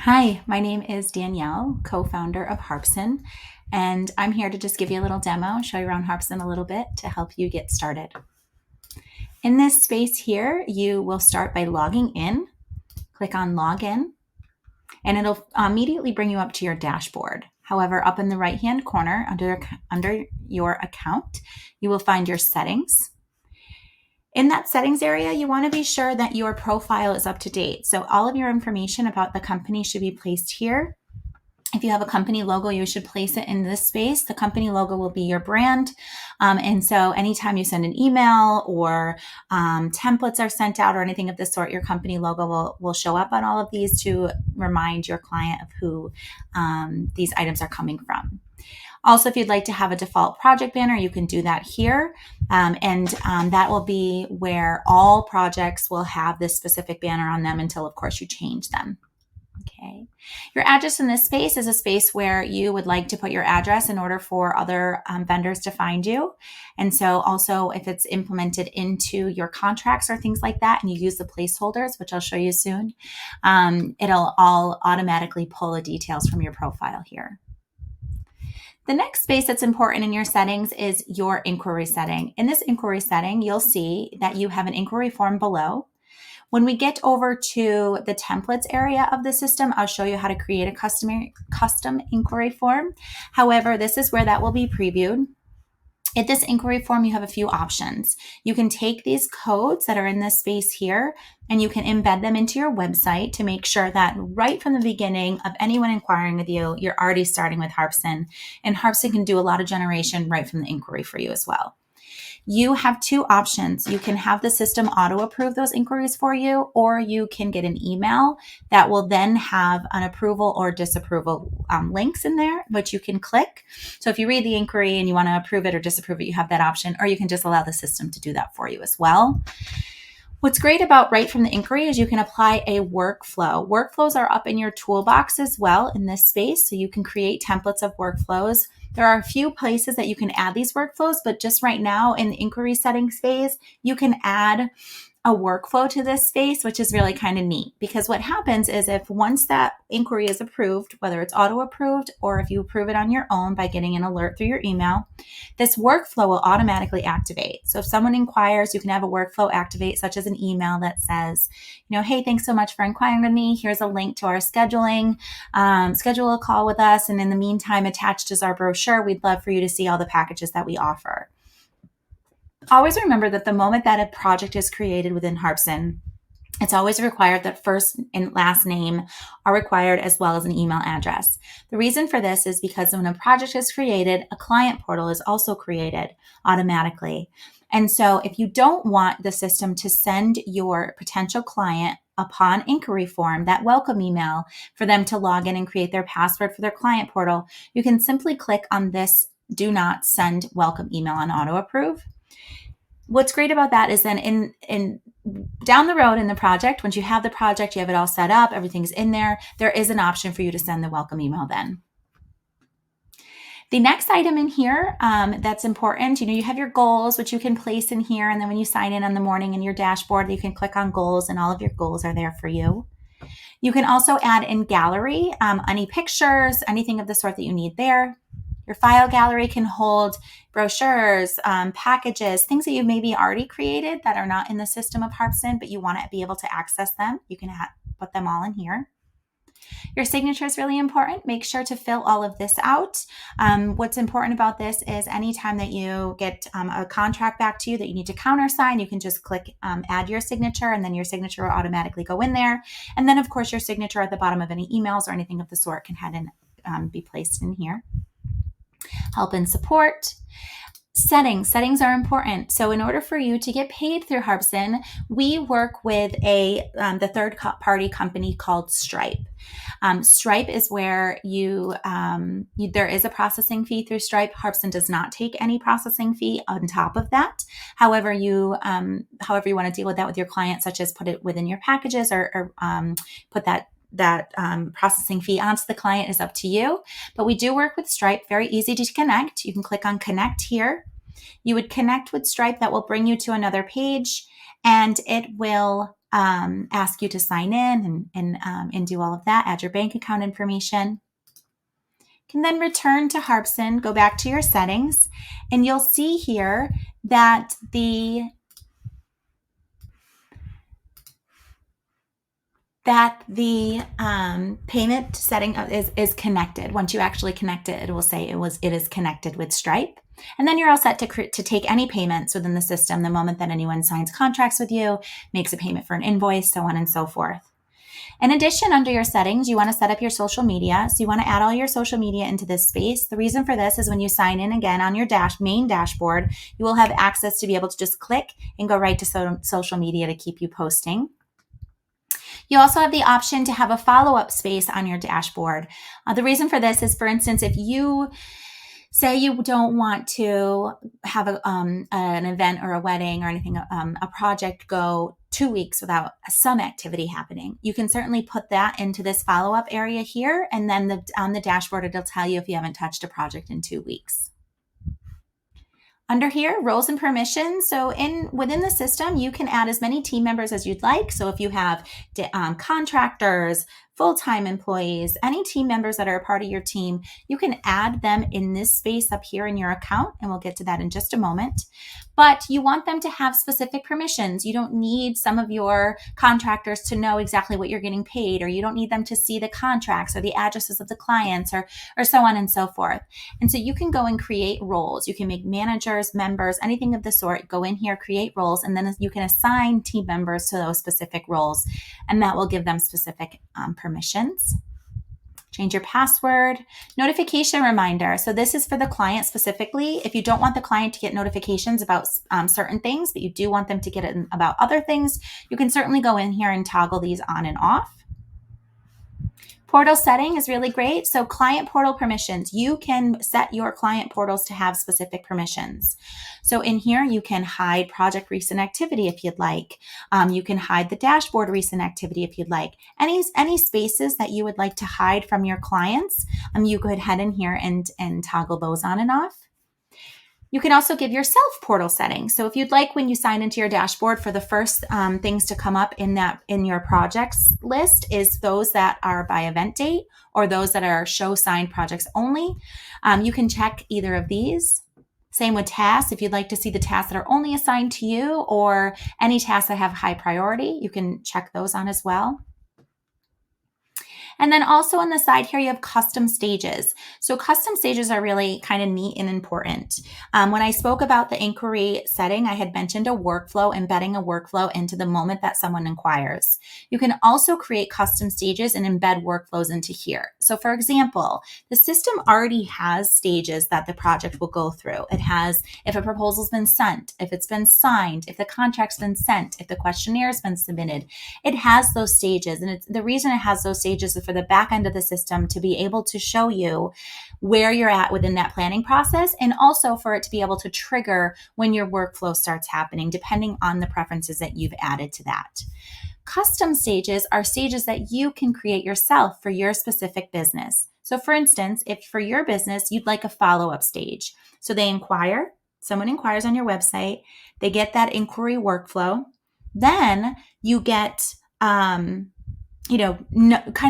Hi, my name is Danielle, co-founder of Harpsen, and I'm here to just give you a little demo, show you around Harpsen a little bit to help you get started. In this space here, you will start by logging in. Click on Login, and it'll immediately bring you up to your dashboard. However, up in the right-hand corner under your account, you will find your settings. In that settings area, you want to be sure that your profile is up to date. So all of your information about the company should be placed here. If you have a company logo, you should place it in this space. The company logo will be your brand. And so anytime you send an email or templates are sent out or anything of this sort, your company logo will show up on all of these to remind your client of who these items are coming from. Also, if you'd like to have a default project banner, you can do that here. That will be where all projects will have this specific banner on them until, of course, you change them. Okay. Your address in this space is a space where you would like to put your address in order for other vendors to find you. And so also if it's implemented into your contracts or things like that, and you use the placeholders, which I'll show you soon, it'll all automatically pull the details from your profile here. The next space that's important in your settings is your inquiry setting. In this inquiry setting, you'll see that you have an inquiry form below. When we get over to the templates area of the system, I'll show you how to create a custom inquiry form. However, this is where that will be previewed. At this inquiry form, you have a few options. You can take these codes that are in this space here, and you can embed them into your website to make sure that right from the beginning of anyone inquiring with you, you're already starting with Harpsen. And Harpsen can do a lot of generation right from the inquiry for you as well. You have two options. You can have the system auto-approve those inquiries for you, or you can get an email that will then have an approval or disapproval links in there, which you can click. So if you read the inquiry and you want to approve it or disapprove it, you have that option, or you can just allow the system to do that for you as well. What's great about right from the inquiry is you can apply a workflow. Workflows are up in your toolbox as well in this space, so you can create templates of workflows. There are a few places that you can add these workflows, but just right now in the inquiry settings phase, you can add a workflow to this space, which is really kind of neat, because what happens is if once that inquiry is approved, whether it's auto approved or if you approve it on your own by getting an alert through your email, this workflow will automatically activate. So if someone inquires, you can have a workflow activate, such as an email that says, hey, thanks so much for inquiring with me. Here's a link to our scheduling. Schedule a call with us. And in the meantime, attached is our brochure. We'd love for you to see all the packages that we offer. Always remember that the moment that a project is created within Harpsen, it's always required that first and last name are required, as well as an email address. The reason for this is because when a project is created, a client portal is also created automatically. And so if you don't want the system to send your potential client upon inquiry form that welcome email for them to log in and create their password for their client portal, you can simply click on this do not send welcome email on auto approve. What's great about that is then in down the road in the project, once you have the project, you have it all set up, everything's in there, there is an option for you to send the welcome email then. The next item in here that's important, you have your goals, which you can place in here. And then when you sign in on the morning in your dashboard, you can click on goals and all of your goals are there for you. You can also add in gallery, any pictures, anything of the sort that you need there. Your file gallery can hold brochures, packages, things that you've maybe already created that are not in the system of Harpsen, but you want to be able to access them. You can put them all in here. Your signature is really important. Make sure to fill all of this out. What's important about this is anytime that you get a contract back to you that you need to countersign, you can just click add your signature, and then your signature will automatically go in there. And then, of course, your signature at the bottom of any emails or anything of the sort can head and be placed in here. Help and support. Settings are important. So in order for you to get paid through Harpsen, we work with the third-party company called Stripe. Stripe is where there is a processing fee through Stripe. Harpsen does not take any processing fee on top of that. However you want to deal with that with your client, such as put it within your packages or put that processing fee onto the client is up to you. But we do work with Stripe, very easy to connect. You can click on connect here. You would connect with Stripe. That will bring you to another page, and it will ask you to sign in and do all of that, add your bank account information. Can then return to Harpsen, go back to your settings, and you'll see here that the payment setting is connected. Once you actually connect it, it will say it is connected with Stripe. And then you're all set to take any payments within the system the moment that anyone signs contracts with you, makes a payment for an invoice, so on and so forth. In addition, under your settings, you want to set up your social media. So you want to add all your social media into this space. The reason for this is when you sign in again on your main dashboard, you will have access to be able to just click and go right to social media to keep you posting. You also have the option to have a follow-up space on your dashboard. The reason for this is, for instance, if you say you don't want to have an event or a wedding or anything, a project go 2 weeks without some activity happening, you can certainly put that into this follow-up area here, and then on the dashboard, it'll tell you if you haven't touched a project in 2 weeks. Under here, roles and permissions. So within the system, you can add as many team members as you'd like. So if you have contractors, full-time employees, any team members that are a part of your team, you can add them in this space up here in your account, and we'll get to that in just a moment. But you want them to have specific permissions. You don't need some of your contractors to know exactly what you're getting paid, or you don't need them to see the contracts or the addresses of the clients or so on and so forth. And so you can go and create roles. You can make managers, members, anything of the sort, go in here, create roles, and then you can assign team members to those specific roles, and that will give them specific permissions. Change your password. Notification reminder. So this is for the client specifically. If you don't want the client to get notifications about certain things, but you do want them to get it about other things, you can certainly go in here and toggle these on and off. Portal setting is really great. So client portal permissions, you can set your client portals to have specific permissions. So in here, you can hide project recent activity if you'd like. You can hide the dashboard recent activity if you'd like. Any spaces that you would like to hide from your clients, you could head in here and toggle those on and off. You can also give yourself portal settings. So if you'd like, when you sign into your dashboard, for the first things to come up in your projects list is those that are by event date or those that are show signed projects only. You can check either of these. Same with tasks. If you'd like to see the tasks that are only assigned to you or any tasks that have high priority, you can check those on as well. And then also on the side here, you have custom stages. So custom stages are really kind of neat and important. When I spoke about the inquiry setting, I had mentioned a workflow, embedding a workflow into the moment that someone inquires. You can also create custom stages and embed workflows into here. So for example, the system already has stages that the project will go through. It has if a proposal's been sent, if it's been signed, if the contract's been sent, if the questionnaire has been submitted. It has those stages. And the reason it has those stages is for the back end of the system to be able to show you where you're at within that planning process, and also for it to be able to trigger when your workflow starts happening, depending on the preferences that you've added to that. Custom stages are stages that you can create yourself for your specific business. So for instance, if for your business, you'd like a follow-up stage. So someone inquires on your website, they get that inquiry workflow, then you get kind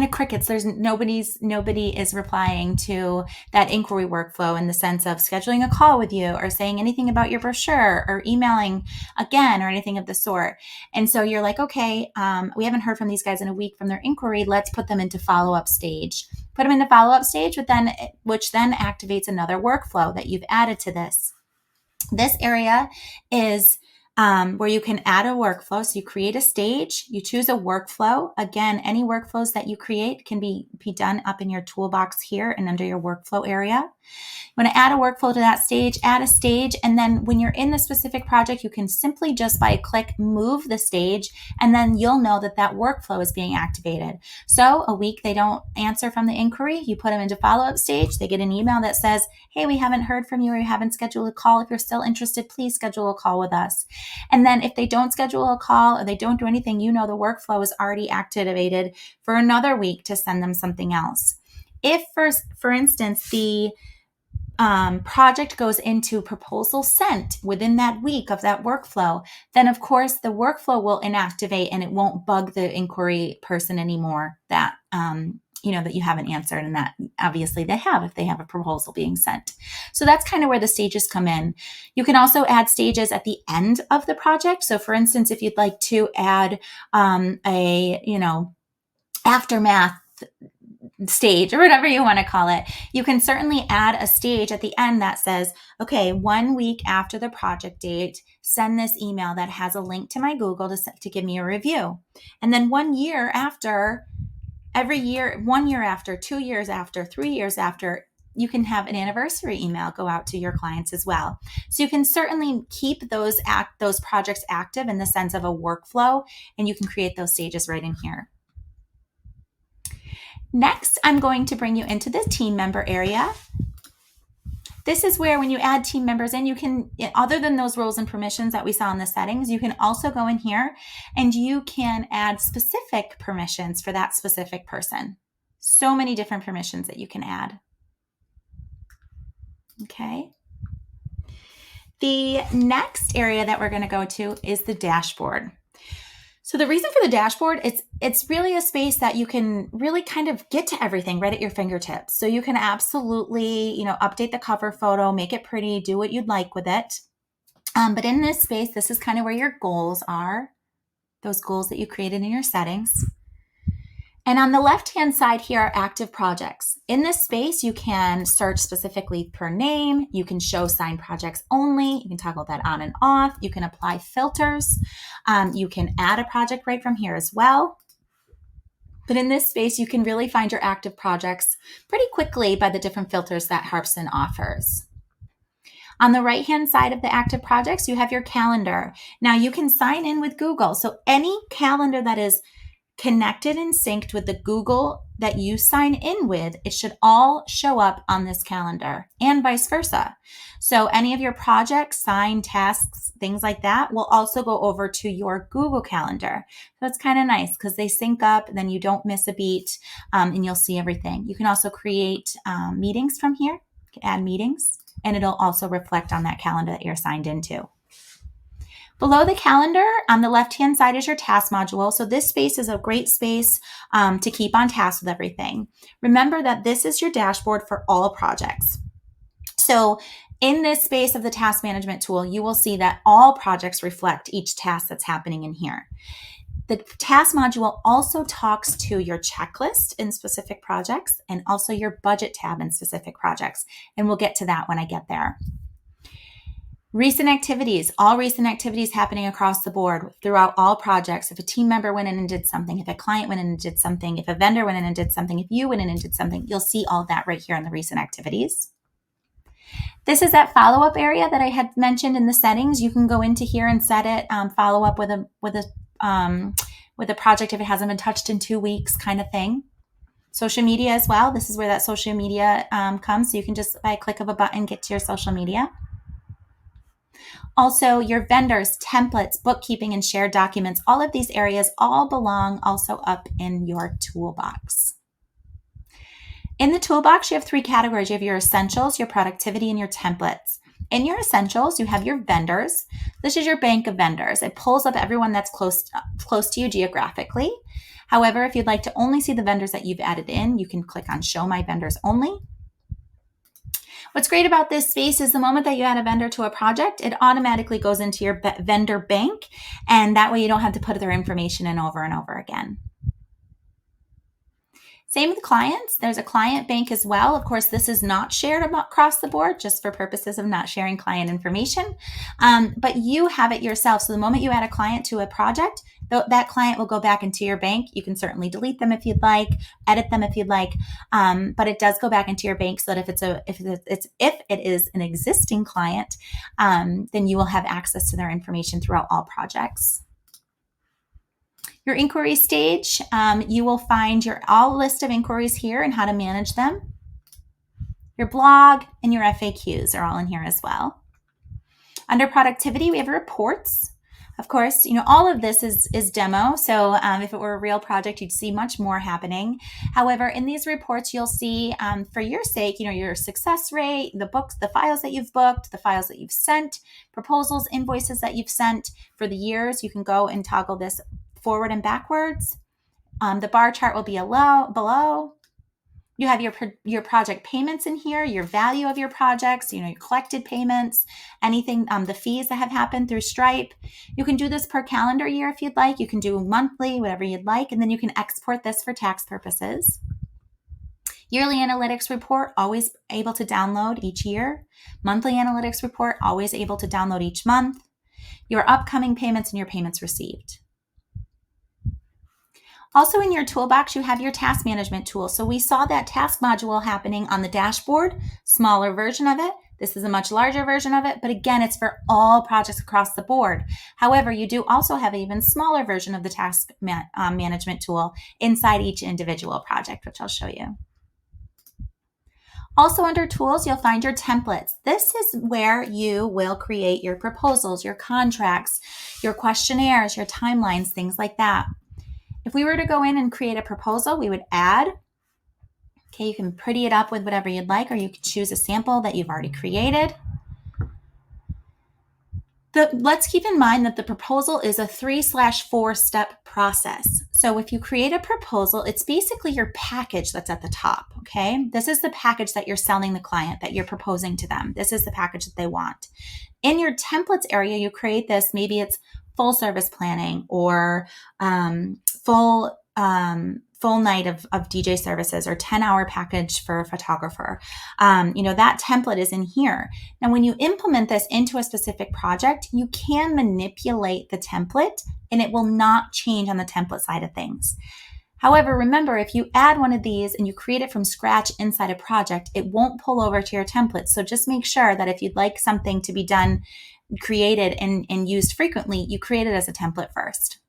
of crickets. There's nobody is replying to that inquiry workflow in the sense of scheduling a call with you or saying anything about your brochure or emailing again or anything of the sort. And so you're like, okay, we haven't heard from these guys in a week from their inquiry. Let's put them into follow-up stage. Put them into follow-up stage, which then activates another workflow that you've added to this. This area is where you can add a workflow. So you create a stage, you choose a workflow. Again, any workflows that you create can be done up in your toolbox here and under your workflow area. You want to add a workflow to that stage, add a stage, and then when you're in the specific project, you can simply just by a click move the stage, and then you'll know that that workflow is being activated. So a week they don't answer from the inquiry, you put them into follow-up stage, they get an email that says, hey, we haven't heard from you or you haven't scheduled a call. If you're still interested, please schedule a call with us. And then if they don't schedule a call or they don't do anything, the workflow is already activated for another week to send them something else. If, for instance, the project goes into proposal sent within that week of that workflow, then of course the workflow will inactivate and it won't bug the inquiry person anymore that that you haven't answered, and that obviously they have if they have a proposal being sent. So that's kind of where the stages come in. You can also add stages at the end of the project. So for instance, if you'd like to add aftermath stage or whatever you want to call it, you can certainly add a stage at the end that says, okay, 1 week after the project date, send this email that has a link to my Google to give me a review. And then 1 year after, every year, 1 year after, 2 years after, 3 years after, you can have an anniversary email go out to your clients as well. So you can certainly keep those projects active in the sense of a workflow, and you can create those stages right in here. Next, I'm going to bring you into the team member area. This is where when you add team members in, you can, other than those roles and permissions that we saw in the settings, you can also go in here and you can add specific permissions for that specific person. So many different permissions that you can add. Okay. The next area that we're going to go to is the dashboard. So the reason for the dashboard, it's really a space that you can really kind of get to everything right at your fingertips. So you can absolutely, update the cover photo, make it pretty, do what you'd like with it. But in this space, this is kind of where your goals are, those goals that you created in your settings. And on the left-hand side here are active projects. In this space, you can search specifically per name. You can show signed projects only. You can toggle that on and off. You can apply filters. You can add a project right from here as well. But in this space, you can really find your active projects pretty quickly by the different filters that Harpsen offers. On the right-hand side of the active projects, you have your calendar. Now you can sign in with Google. So any calendar that is connected and synced with the Google that you sign in with, it should all show up on this calendar, and vice versa. So any of your projects, signed tasks, things like that will also go over to your Google Calendar. So it's kind of nice because they sync up, then you don't miss a beat, and you'll see everything. You can also create meetings from here, you can add meetings, and it'll also reflect on that calendar that you're signed into. Below the calendar, on the left-hand side is your task module. So this space is a great space to keep on task with everything. Remember that this is your dashboard for all projects. So in this space of the task management tool, you will see that all projects reflect each task that's happening in here. The task module also talks to your checklist in specific projects and also your budget tab in specific projects. And we'll get to that when I get there. Recent activities, all recent activities happening across the board throughout all projects. If a team member went in and did something, if a client went in and did something, if a vendor went in and did something, if you went in and did something, you'll see all that right here in the recent activities. This is that follow-up area that I had mentioned in the settings. You can go into here and set it, follow up with a project if it hasn't been touched in 2 weeks, kind of thing. Social media as well. This is where that social media comes. So you can just by a click of a button get to your social media. Also, your vendors, templates, bookkeeping, and shared documents, all of these areas all belong also up in your toolbox. In the toolbox, you have 3 categories. You have your essentials, your productivity, and your templates. In your essentials, you have your vendors. This is your bank of vendors. It pulls up everyone that's close to you geographically. However, if you'd like to only see the vendors that you've added in, you can click on Show My Vendors Only. What's great about this space is the moment that you add a vendor to a project, it automatically goes into your vendor bank, and that way you don't have to put their information in over and over again. Same with clients. There's a client bank as well. Of course, this is not shared across the board just for purposes of not sharing client information, but you have it yourself. So the moment you add a client to a project, that client will go back into your bank. You can certainly delete them if you'd like, edit them if you'd like, but it does go back into your bank so that if it is an existing client, then you will have access to their information throughout all projects. Your inquiry stage, you will find your all list of inquiries here and how to manage them. Your blog and your FAQs are all in here as well. Under productivity, we have reports. Of course, all of this is demo. So if it were a real project, you'd see much more happening. However, in these reports, you'll see, for your sake, your success rate, the books, the files that you've booked, the files that you've sent, proposals, invoices that you've sent for the years. You can go and toggle this forward and backwards. The bar chart will be below. You have your project payments in here, your value of your projects, your collected payments, anything, the fees that have happened through Stripe. You can do this per calendar year if you'd like. You can do monthly, whatever you'd like, and then you can export this for tax purposes. Yearly analytics report, always able to download each year. Monthly analytics report, always able to download each month. Your upcoming payments and your payments received. Also in your toolbox, you have your task management tool. So we saw that task module happening on the dashboard, smaller version of it. This is a much larger version of it, but again, it's for all projects across the board. However, you do also have an even smaller version of the task management tool inside each individual project, which I'll show you. Also under tools, you'll find your templates. This is where you will create your proposals, your contracts, your questionnaires, your timelines, things like that. If we were to go in and create a proposal, we would add. Okay, you can pretty it up with whatever you'd like, or you could choose a sample that you've already created. Let's keep in mind that the proposal is a 3/4 step process. So if you create a proposal, it's basically your package that's at the top, okay? This is the package that you're selling the client, that you're proposing to them. This is the package that they want. In your templates area, you create this, maybe it's full service planning or full night of DJ services or 10-hour package for a photographer. That template is in here. Now, when you implement this into a specific project, you can manipulate the template and it will not change on the template side of things. However, remember, if you add one of these and you create it from scratch inside a project, it won't pull over to your template. So just make sure that if you'd like something to be done, created and used frequently, you create it as a template first.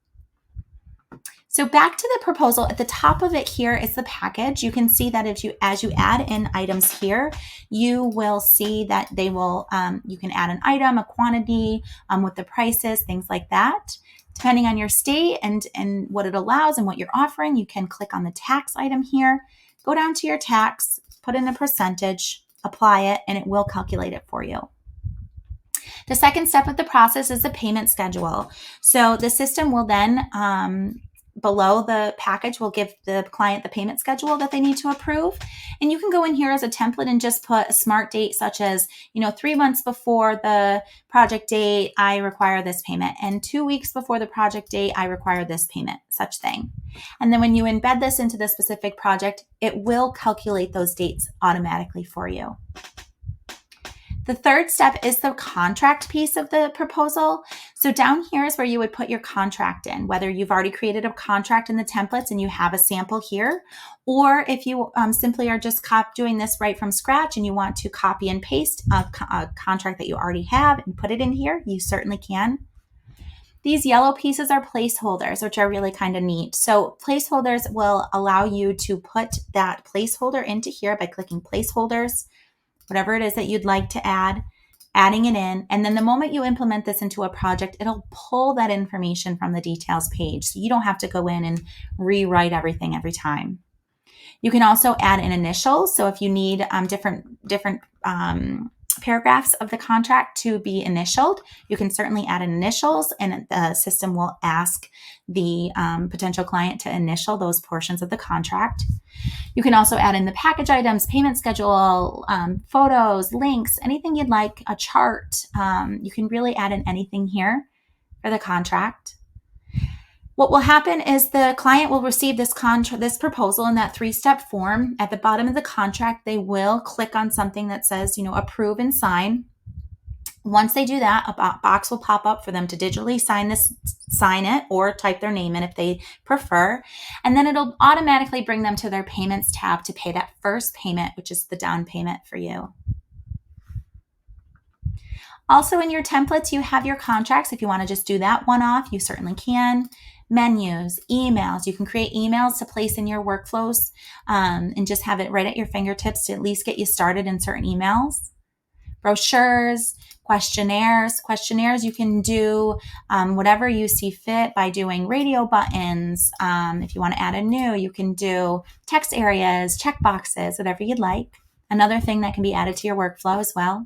So back to the proposal, at the top of it here is the package. You can see that as you add in items here, you will see that they will, you can add an item, a quantity, what the price is, things like that. Depending on your state and what it allows and what you're offering, you can click on the tax item here, go down to your tax, put in a percentage, apply it, and it will calculate it for you. The second step of the process is the payment schedule. So the system will then, below the package, will give the client the payment schedule that they need to approve. And you can go in here as a template and just put a smart date, such as, 3 months before the project date, I require this payment. And 2 weeks before the project date, I require this payment, such thing. And then when you embed this into the specific project, it will calculate those dates automatically for you. The third step is the contract piece of the proposal. So down here is where you would put your contract in, whether you've already created a contract in the templates and you have a sample here, or if you simply are just doing this right from scratch and you want to copy and paste a contract that you already have and put it in here, you certainly can. These yellow pieces are placeholders, which are really kind of neat. So placeholders will allow you to put that placeholder into here by clicking placeholders, whatever it is that you'd like to add, adding it in. And then the moment you implement this into a project, it'll pull that information from the details page. So you don't have to go in and rewrite everything every time. You can also add in initials. So if you need different paragraphs of the contract to be initialed, you can certainly add in initials, and the system will ask the potential client to initial those portions of the contract. You can also add in the package items, payment schedule, photos, links, anything you'd like, a chart. You can really add in anything here for the contract. What will happen is the client will receive this proposal in that 3-step form. At the bottom of the contract, they will click on something that says, approve and sign. Once they do that, a box will pop up for them to digitally sign it, or type their name in if they prefer. And then it'll automatically bring them to their payments tab to pay that first payment, which is the down payment for you. Also in your templates, you have your contracts. If you want to just do that one off, you certainly can. Menus, emails. You can create emails to place in your workflows and just have it right at your fingertips to at least get you started in certain emails. brochures, questionnaires. Questionnaires, you can do whatever you see fit by doing radio buttons. If you want to add a new, you can do text areas, check boxes, whatever you'd like. Another thing that can be added to your workflow as well.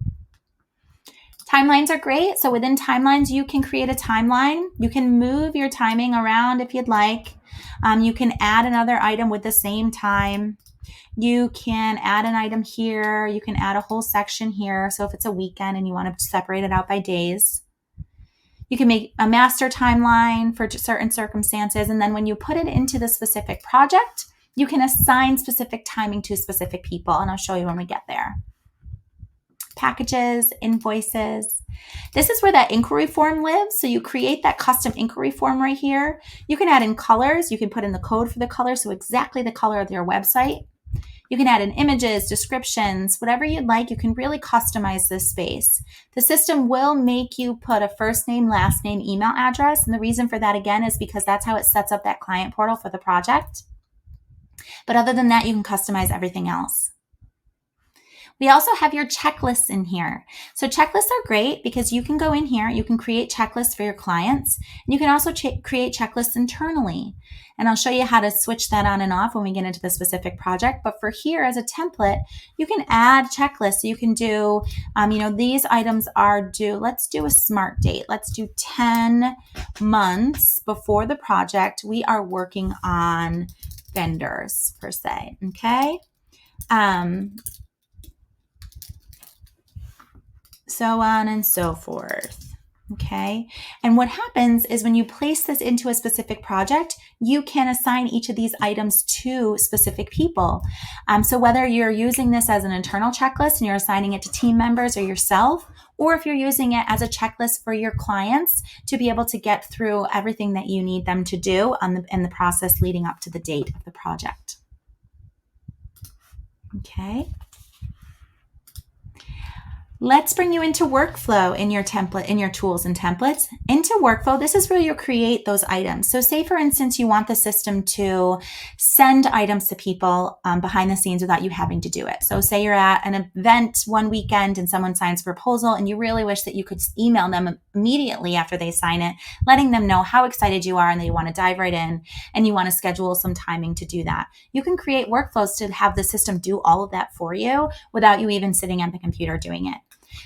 Timelines are great. So within timelines, you can create a timeline. You can move your timing around if you'd like. You can add another item with the same time. You can add an item here. You can add a whole section here. So if it's a weekend and you want to separate it out by days, you can make a master timeline for certain circumstances. And then when you put it into the specific project, you can assign specific timing to specific people. And I'll show you when we get there. Packages, invoices. This is where that inquiry form lives. So you create that custom inquiry form right here. You can add in colors. You can put in the code for the color. So exactly the color of your website. You can add in images, descriptions, whatever you'd like. You can really customize this space. The system will make you put a first name, last name, email address. And the reason for that, again, is because that's how it sets up that client portal for the project. But other than that, you can customize everything else. We also have your checklists in here. So checklists are great because you can go in here, you can create checklists for your clients, and you can also create checklists internally. And I'll show you how to switch that on and off when we get into the specific project. But for here as a template, you can add checklists. So you can do, these items are due. Let's do a smart date. Let's do 10 months before the project. We are working on vendors per se, okay? So on and so forth, okay? And what happens is when you place this into a specific project, you can assign each of these items to specific people. So whether you're using this as an internal checklist and you're assigning it to team members or yourself, or if you're using it as a checklist for your clients to be able to get through everything that you need them to do in the process leading up to the date of the project. Okay. Let's bring you into workflow in your template, in your tools and templates. Into workflow, this is where you create those items. So say, for instance, you want the system to send items to people behind the scenes without you having to do it. So say you're at an event one weekend and someone signs a proposal and you really wish that you could email them immediately after they sign it, letting them know how excited you are and that you want to dive right in and you want to schedule some timing to do that. You can create workflows to have the system do all of that for you without you even sitting at the computer doing it.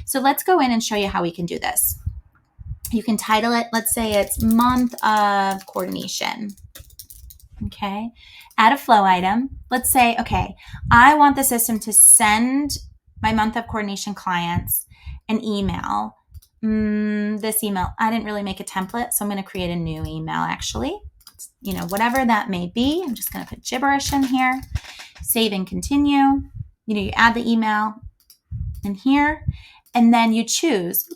So let's go in and show you how we can do this. You can title it, let's say it's month of coordination. Okay. Add a flow item. Let's say, okay, I want the system to send my month of coordination clients an email. This email, I didn't really make a template, so I'm going to create a new email actually. Whatever that may be. I'm just going to put gibberish in here. Save and continue. You add the email in here. And then you choose,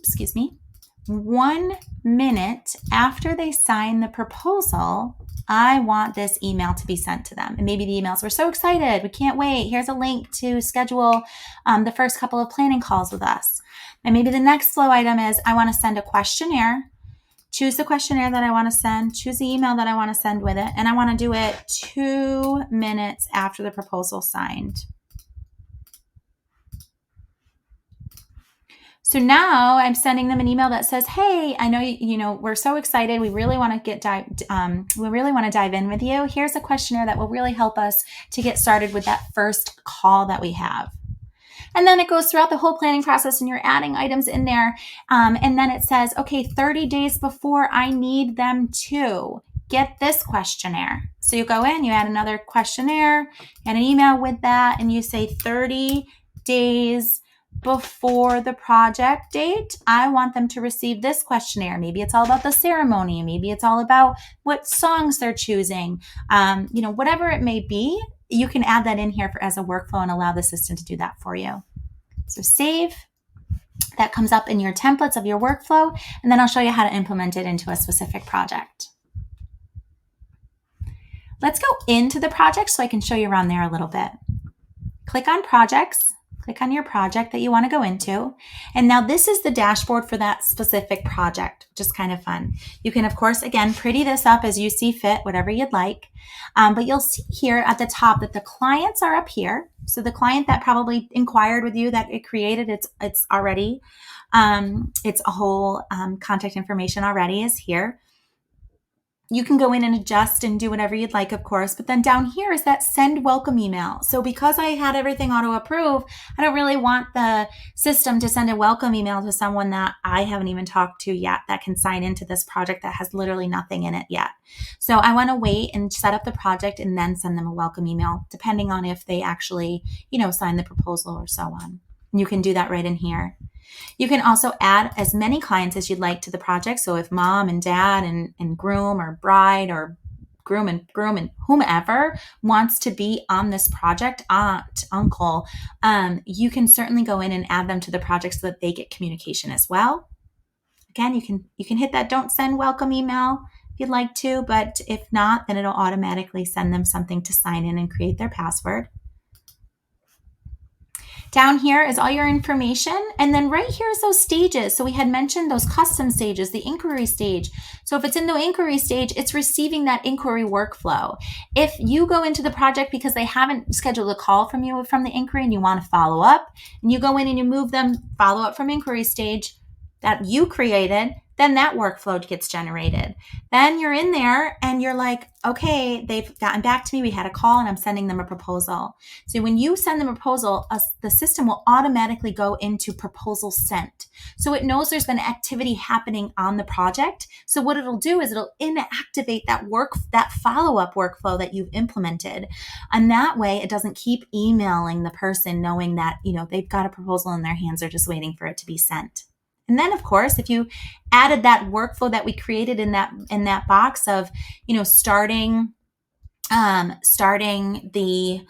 1 minute after they sign the proposal, I want this email to be sent to them. And maybe the emails, we're so excited, we can't wait. Here's a link to schedule the first couple of planning calls with us. And maybe the next flow item is I want to send a questionnaire. Choose the questionnaire that I want to send, choose the email that I want to send with it, and I want to do it 2 minutes after the proposal signed. So now I'm sending them an email that says, "Hey, I know we're so excited. We really want to dive in with you. Here's a questionnaire that will really help us to get started with that first call that we have." And then it goes throughout the whole planning process, and you're adding items in there. And then it says, "Okay, 30 days before, I need them to get this questionnaire." So you go in, you add another questionnaire, and an email with that, and you say 30 days before the project date, I want them to receive this questionnaire. Maybe it's all about the ceremony. Maybe it's all about what songs they're choosing. Whatever it may be, you can add that in here as a workflow and allow the system to do that for you. So save. That comes up in your templates of your workflow, and then I'll show you how to implement it into a specific project. Let's go into the project so I can show you around there a little bit. Click on projects. Click on your project that you want to go into. And now this is the dashboard for that specific project, which is kind of fun. You can, of course, again, pretty this up as you see fit, whatever you'd like. But you'll see here at the top that the clients are up here. So the client that probably inquired with you that it created, it's already, it's a whole contact information already is here. You can go in and adjust and do whatever you'd like, of course. But then down here is that send welcome email. So because I had everything auto approve, I don't really want the system to send a welcome email to someone that I haven't even talked to yet that can sign into this project that has literally nothing in it yet. So I want to wait and set up the project and then send them a welcome email, depending on if they actually, sign the proposal or so on. And you can do that right in here. You can also add as many clients as you'd like to the project. So if mom and dad and groom or bride or groom and whomever wants to be on this project, aunt, uncle, you can certainly go in and add them to the project so that they get communication as well. Again, you can hit that don't send welcome email if you'd like to, but if not, then it'll automatically send them something to sign in and create their password. Down here is all your information. And then right here is those stages. So we had mentioned those custom stages, the inquiry stage. So if it's in the inquiry stage, it's receiving that inquiry workflow. If you go into the project because they haven't scheduled a call from you from the inquiry and you want to follow up, and you go in and you move them, follow up from inquiry stage that you created, then that workflow gets generated. Then you're in there and you're like, okay, they've gotten back to me. We had a call and I'm sending them a proposal. So when you send them a proposal, the system will automatically go into proposal sent. So it knows there's been activity happening on the project. So what it'll do is it'll inactivate that follow-up workflow that you've implemented. And that way it doesn't keep emailing the person knowing that, they've got a proposal in their hands. They're just waiting for it to be sent. And then, of course, if you added that workflow that we created in that box of, starting the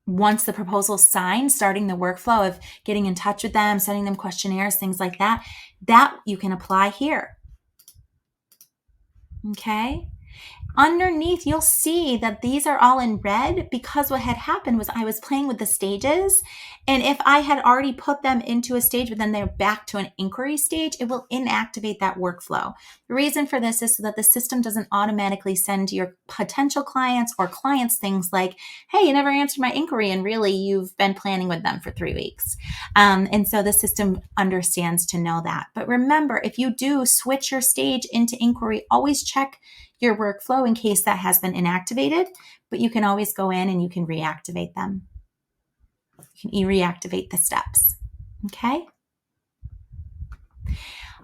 once the proposal's signed, starting the workflow of getting in touch with them, sending them questionnaires, things like that you can apply here. Okay. Underneath, you'll see that these are all in red because what had happened was I was playing with the stages. And if I had already put them into a stage, but then they're back to an inquiry stage, it will inactivate that workflow. The reason for this is so that the system doesn't automatically send your potential clients or clients things like, hey, you never answered my inquiry, and really you've been planning with them for 3 weeks. And so the system understands to know that. But remember, if you do switch your stage into inquiry, always check your workflow in case that has been inactivated, but you can always go in and you can reactivate them. You can reactivate the steps. Okay.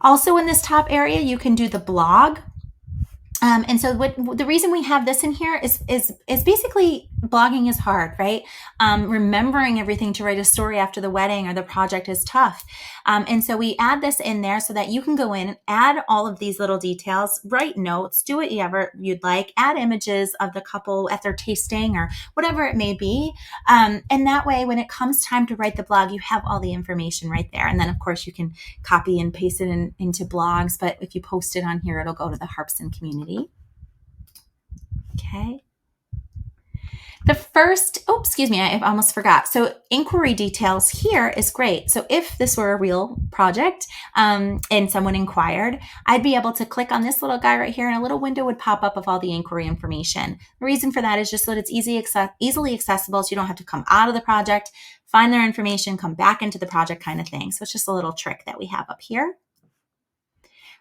Also in this top area, you can do the blog. And so the reason we have this in here is basically blogging is hard, right? Remembering everything to write a story after the wedding or the project is tough. And so we add this in there so that you can go in and add all of these little details, write notes, do whatever you'd like, add images of the couple at their tasting or whatever it may be. And that way, when it comes time to write the blog, you have all the information right there. And then, of course, you can copy and paste it into blogs. But if you post it on here, it'll go to the Harpsen community. Okay. The first, I almost forgot. So inquiry details here is great. So if this were a real project and someone inquired, I'd be able to click on this little guy right here and a little window would pop up of all the inquiry information. The reason for that is just so that it's easily accessible so you don't have to come out of the project, find their information, come back into the project kind of thing. So it's just a little trick that we have up here.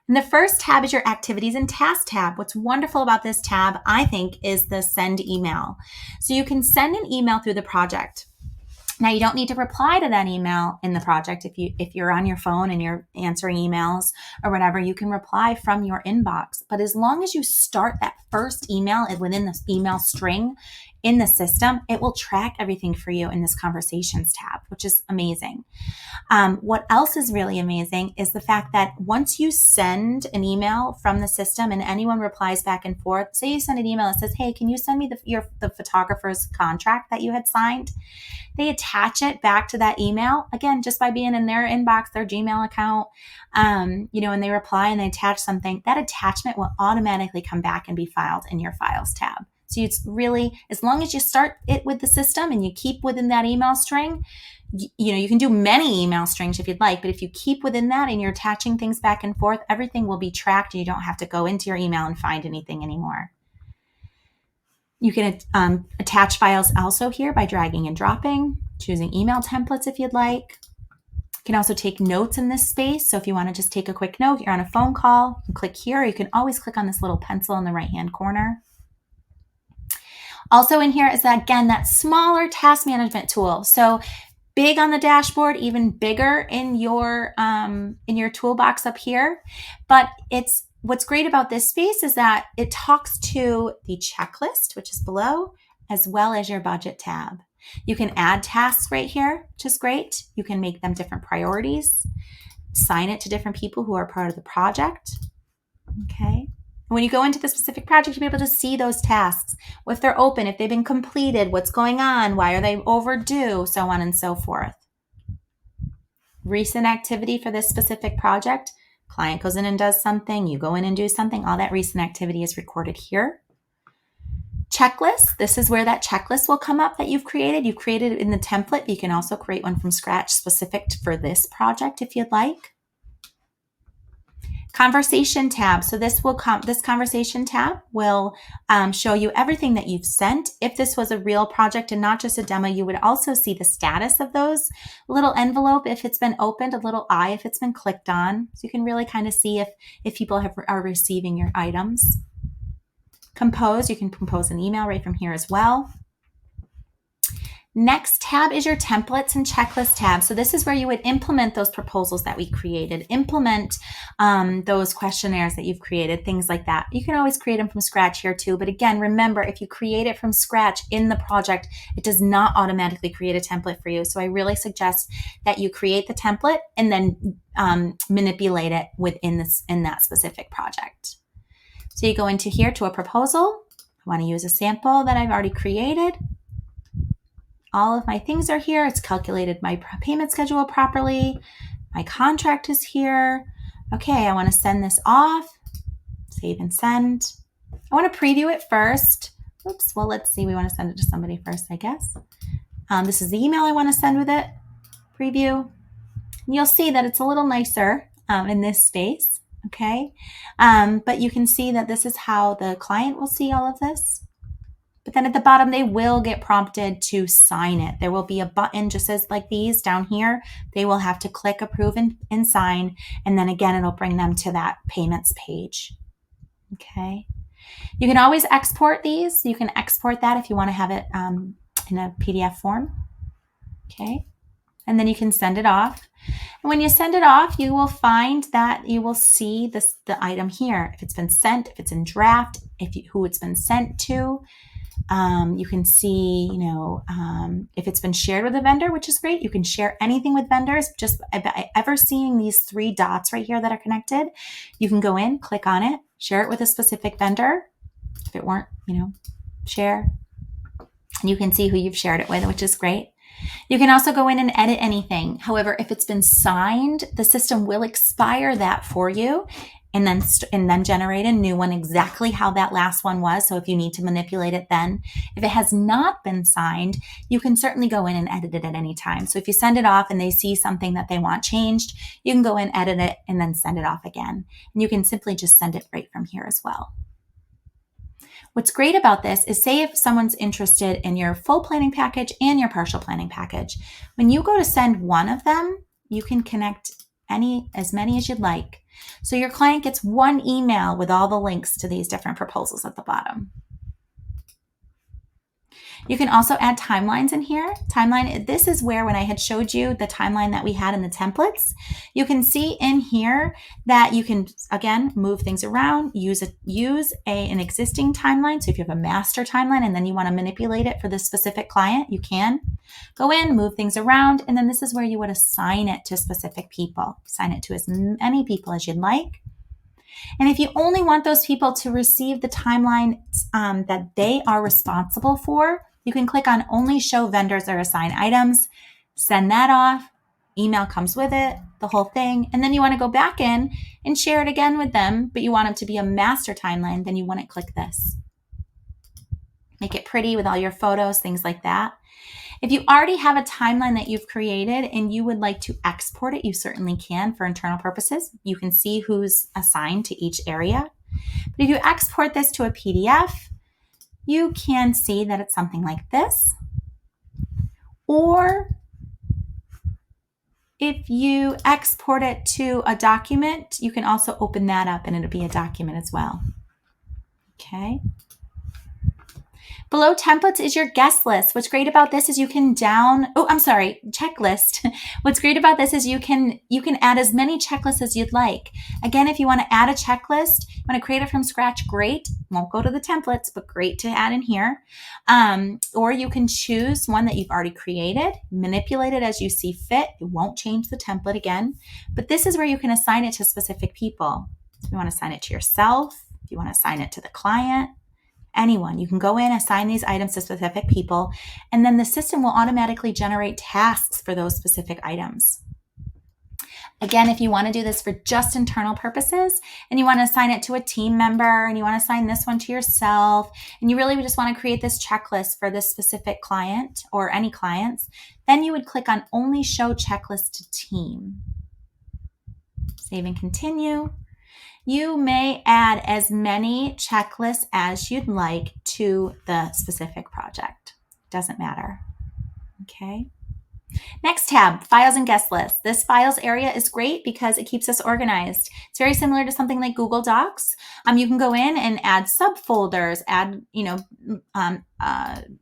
And the first tab is your activities and tasks tab. What's wonderful about this tab, I think, is the send email. So you can send an email through the project. Now you don't need to reply to that email in the project. If you're on your phone and you're answering emails or whatever, you can reply from your inbox. But as long as you start that first email within this email string in the system, it will track everything for you in this conversations tab, which is amazing. What else is really amazing is the fact that once you send an email from the system and anyone replies back and forth, say you send an email that says, hey, can you send me the photographer's contract that you had signed? They attach it back to that email, again, just by being in their inbox, their Gmail account, and they reply and they attach something, that attachment will automatically come back and be filed in your files tab. So it's really, as long as you start it with the system and you keep within that email string, you can do many email strings if you'd like, but if you keep within that and you're attaching things back and forth, everything will be tracked and you don't have to go into your email and find anything anymore. You can attach files also here by dragging and dropping, choosing email templates if you'd like. You can also take notes in this space. So if you want to just take a quick note, you're on a phone call, you click here. You can always click on this little pencil in the right-hand corner. Also in here is that, again, that smaller task management tool. So big on the dashboard, even bigger in your toolbox up here. But what's great about this space is that it talks to the checklist, which is below, as well as your budget tab. You can add tasks right here, which is great. You can make them different priorities, assign it to different people who are part of the project. Okay. When you go into the specific project, you'll be able to see those tasks, if they're open, if they've been completed, what's going on, why are they overdue, so on and so forth. Recent activity for this specific project, client goes in and does something, you go in and do something, all that recent activity is recorded here. Checklist, this is where that checklist will come up that you've created. You created it in the template. You can also create one from scratch specific for this project if you'd like. Conversation tab. So this conversation tab will show you everything that you've sent. If this was a real project and not just a demo, you would also see the status of those. A little envelope if it's been opened, a little eye if it's been clicked on. So you can really kind of see if people are receiving your items. Compose, you can compose an email right from here as well. Next tab is your templates and checklist tab. So this is where you would implement those proposals that we created, implement those questionnaires that you've created, things like that. You can always create them from scratch here too. But again, remember, if you create it from scratch in the project, it does not automatically create a template for you. So I really suggest that you create the template and then manipulate it in that specific project. So you go into here to a proposal. I want to use a sample that I've already created. All of my things are here. It's calculated my payment schedule properly. My contract is here. Okay, I want to send this off. Save and send. I want to preview it first. Oops, well, let's see. We want to send it to somebody first, I guess. This is the email I want to send with it. Preview. And you'll see that it's a little nicer in this space. Okay, but you can see that this is how the client will see all of this. But then at the bottom, they will get prompted to sign it. There will be a button just as like these down here. They will have to click approve and sign. And then again, it'll bring them to that payments page. Okay. You can always export these. You can export that if you want to have it in a PDF form. Okay. And then you can send it off. And when you send it off, you will find that you will see the item here. If it's been sent, if it's in draft, who it's been sent to. You can see, if it's been shared with a vendor, which is great. You can share anything with vendors. Just by ever seeing these 3 dots right here that are connected, you can go in, click on it, share it with a specific vendor. If it weren't, share. And you can see who you've shared it with, which is great. You can also go in and edit anything. However, if it's been signed, the system will expire that for you and then generate a new one exactly how that last one was. So if you need to manipulate it then. If it has not been signed, you can certainly go in and edit it at any time. So if you send it off and they see something that they want changed, you can go in, edit it, and then send it off again. And you can simply just send it right from here as well. What's great about this is, say if someone's interested in your full planning package and your partial planning package, when you go to send one of them, you can connect as many as you'd like. So your client gets one email with all the links to these different proposals at the bottom. You can also add timelines in here. Timeline, this is where when I had showed you the timeline that we had in the templates, you can see in here that you can, again, move things around, use an existing timeline. So if you have a master timeline and then you want to manipulate it for this specific client, you can go in, move things around, and then this is where you would assign it to specific people. Assign it to as many people as you'd like. And if you only want those people to receive the timeline that they are responsible for, you can click on only show vendors or assign items, send that off, email comes with it, the whole thing. And then you want to go back in and share it again with them, but you want them to be a master timeline, then you want to click this. make it pretty with all your photos, things like that. If you already have a timeline that you've created and you would like to export it, you certainly can for internal purposes. You can see who's assigned to each area. But if you export this to a PDF, you can see that it's something like this. Or if you export it to a document, you can also open that up and it'll be a document as well. Okay. Below templates is your guest list. What's great about this is you can checklist. What's great about this is you can add as many checklists as you'd like. Again, if you want to add a checklist, you want to create it from scratch, great. Won't go to the templates, but great to add in here. Or you can choose one that you've already created, manipulate it as you see fit. It won't change the template again, but this is where you can assign it to specific people. If you want to assign it to yourself, if you want to assign it to the client, anyone. You can go in, assign these items to specific people, and then the system will automatically generate tasks for those specific items. Again, if you want to do this for just internal purposes and you want to assign it to a team member and you want to assign this one to yourself and you really just want to create this checklist for this specific client or any clients, then you would click on only show checklist to team. Save and continue. You may add as many checklists as you'd like to the specific project. Doesn't matter. Okay. Next tab, files and guest lists. This files area is great because it keeps us organized. It's very similar to something like Google Docs. You can go in and add subfolders, add,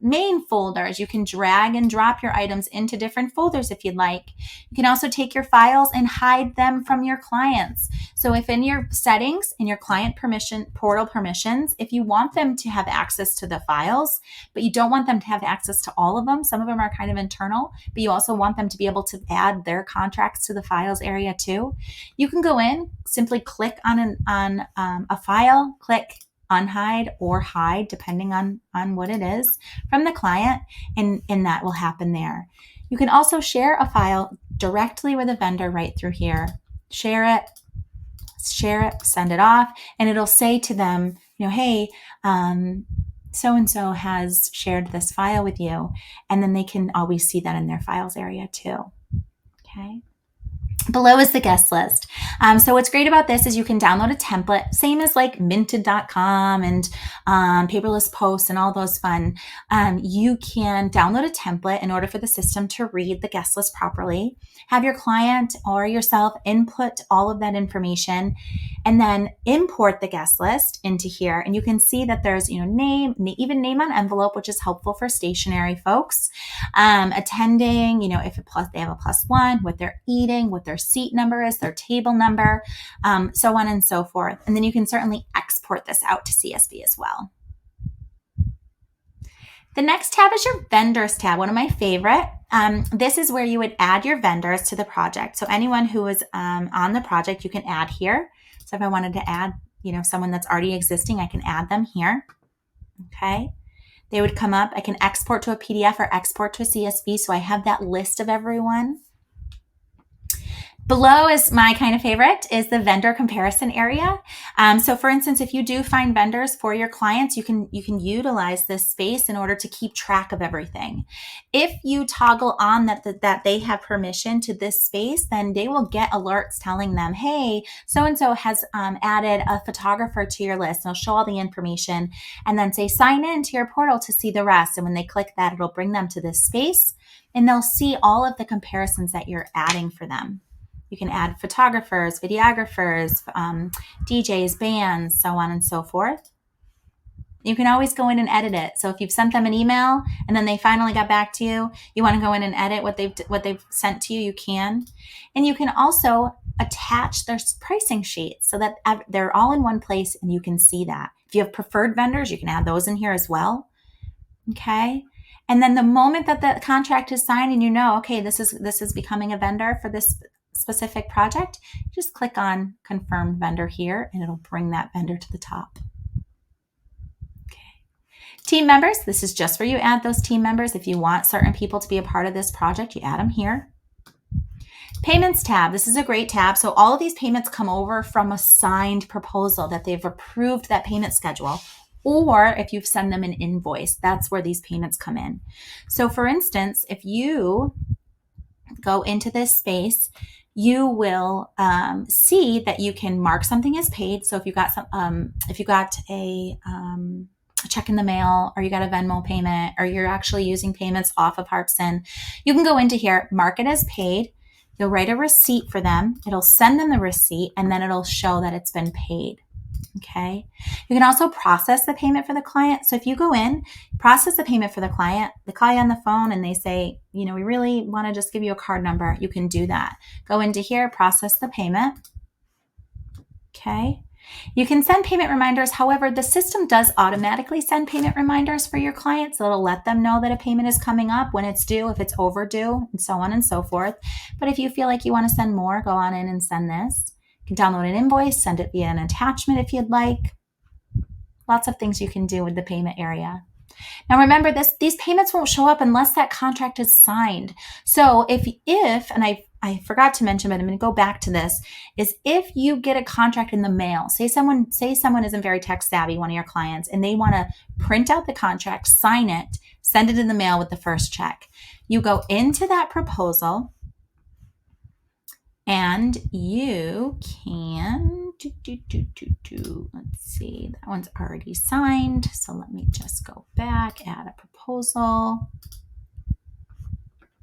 main folders. You can drag and drop your items into different folders if you'd like. You can also take your files and hide them from your clients. So if in your settings, in your client portal permissions, if you want them to have access to the files, but you don't want them to have access to all of them, some of them are kind of internal, but you also want them to be able to add their contracts to the files area too, you can go in, simply click on a file, click unhide or hide, depending on what it is from the client, and that will happen there. You can also share a file directly with a vendor right through here. Share it, send it off, and it'll say to them, hey, so-and-so has shared this file with you, and then they can always see that in their files area too. Okay. Below is the guest list. So what's great about this is you can download a template, same as like minted.com and paperless posts and all those fun. You can download a template in order for the system to read the guest list properly, have your client or yourself input all of that information, and then import the guest list into here. And you can see that there's, name, even name on envelope, which is helpful for stationary folks, attending, if they have a +1, what they're eating, what their seat number is, their table number, so on and so forth. And then you can certainly export this out to CSV as well. The next tab is your vendors tab, one of my favorite. This is where you would add your vendors to the project. So anyone who is on the project, you can add here. So if I wanted to add, someone that's already existing, I can add them here. Okay. They would come up. I can export to a PDF or export to a CSV. So I have that list of everyone. Below is my kind of favorite, is the vendor comparison area. So for instance, if you do find vendors for your clients, you can utilize this space in order to keep track of everything. If you toggle on that they have permission to this space, then they will get alerts telling them, hey, so-and-so has added a photographer to your list. They'll show all the information and then say, sign in to your portal to see the rest. And when they click that, it'll bring them to this space and they'll see all of the comparisons that you're adding for them. You can add photographers, videographers, DJs, bands, so on and so forth. You can always go in and edit it. So if you've sent them an email and then they finally got back to you, you want to go in and edit what they've sent to you, you can. And you can also attach their pricing sheets so that they're all in one place and you can see that. If you have preferred vendors, you can add those in here as well. Okay. And then the moment that the contract is signed and okay, this is becoming a vendor for this specific project, just click on confirm vendor here and it'll bring that vendor to the top. Okay. Team members, this is just where you add those team members. If you want certain people to be a part of this project, you add them here. Payments tab, this is a great tab. So all of these payments come over from a signed proposal that they've approved that payment schedule. Or if you send them an invoice, that's where these payments come in. So for instance, if you go into this space, you will see that you can mark something as paid. So if you got a check in the mail, or you got a Venmo payment, or you're actually using payments off of Harpsen, you can go into here, mark it as paid. You'll write a receipt for them. It'll send them the receipt, and then it'll show that it's been paid. Okay. You can also process the payment for the client. So if you go in, process the payment for the client, they call you on the phone and they say, we really want to just give you a card number. You can do that. Go into here, process the payment. Okay. You can send payment reminders. However, the system does automatically send payment reminders for your clients. So it'll let them know that a payment is coming up, when it's due, if it's overdue, and so on and so forth. But if you feel like you want to send more, go on in and send this. You can download an invoice, send it via an attachment if you'd like. Lots of things you can do with the payment area. Now remember, these payments won't show up unless that contract is signed. So if and I forgot to mention, but I'm going to go back to this, is if you get a contract in the mail, say someone isn't very tech savvy, one of your clients, and they want to print out the contract, sign it, send it in the mail with the first check. You go into that proposal, and you can, let's see, that one's already signed. So let me just go back, add a proposal,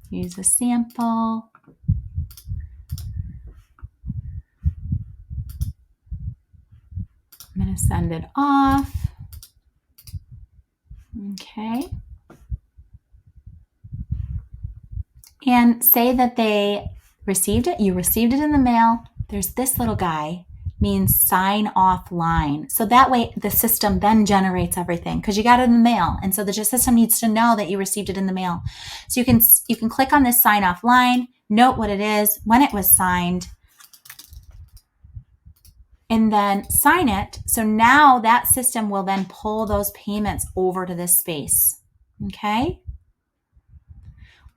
use a sample. I'm going to send it off. Okay. And say that they received it. You received it in the mail. There's this little guy, means sign off line. So that way the system then generates everything because you got it in the mail. And so the system needs to know that you received it in the mail. So you can click on this sign off line, note what it is, when it was signed, and then sign it. So now that system will then pull those payments over to this space. Okay.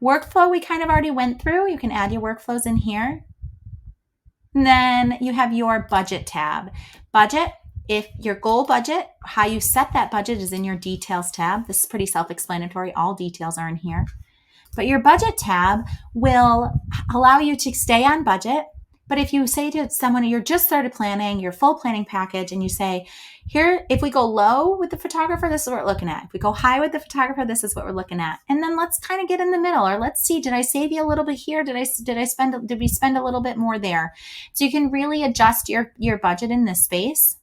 Workflow we kind of already went through. You can add your workflows in here. And then you have your budget tab. Budget, if your goal budget, how you set that budget is in your details tab. This is pretty self-explanatory. All details are in here. But your budget tab will allow you to stay on budget. But if you say to someone, you're just started planning your full planning package, and you say, here, if we go low with the photographer, this is what we're looking at. If we go high with the photographer, this is what we're looking at. And then let's kind of get in the middle, or let's see, did I save you a little bit here? Did we spend a little bit more there? So you can really adjust your budget in this space.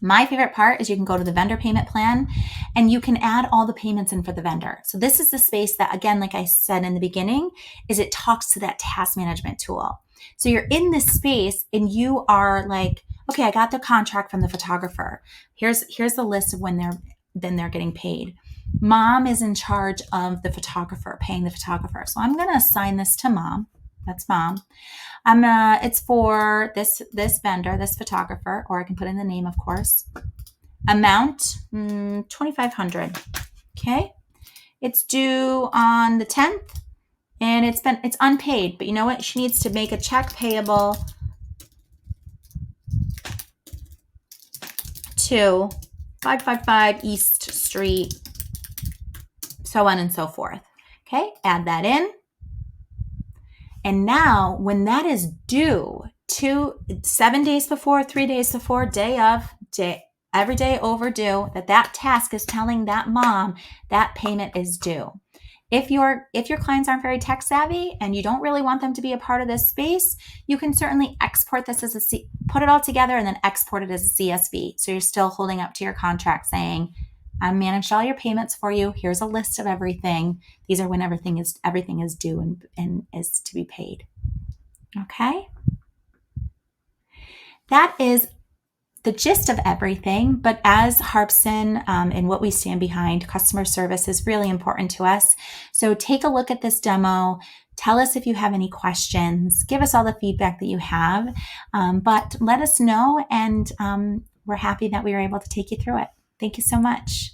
My favorite part is you can go to the vendor payment plan and you can add all the payments in for the vendor. So this is the space that, again, like I said in the beginning, is it talks to that task management tool. So you're in this space and you are like, okay, I got the contract from the photographer. Here's the list of when they're getting paid. Mom is in charge of the photographer, paying the photographer. So I'm going to assign this to mom. That's mom. It's for this vendor, this photographer, or I can put in the name, of course. Amount, $2,500. Okay. It's due on the 10th. And it's unpaid, but you know what? She needs to make a check payable to 555 East Street, so on and so forth. Okay, add that in. And now when that is due 7 days before, 3 days before, every day overdue, that task is telling that mom that payment is due. If your clients aren't very tech savvy and you don't really want them to be a part of this space, you can certainly export this put it all together and then export it as a CSV. So you're still holding up to your contract saying, I managed all your payments for you. Here's a list of everything. These are when everything is due and is to be paid. Okay. That is the gist of everything, but as Harpsen and what we stand behind, customer service is really important to us. So take a look at this demo. Tell us if you have any questions. Give us all the feedback that you have, but let us know, and we're happy that we were able to take you through it. Thank you so much.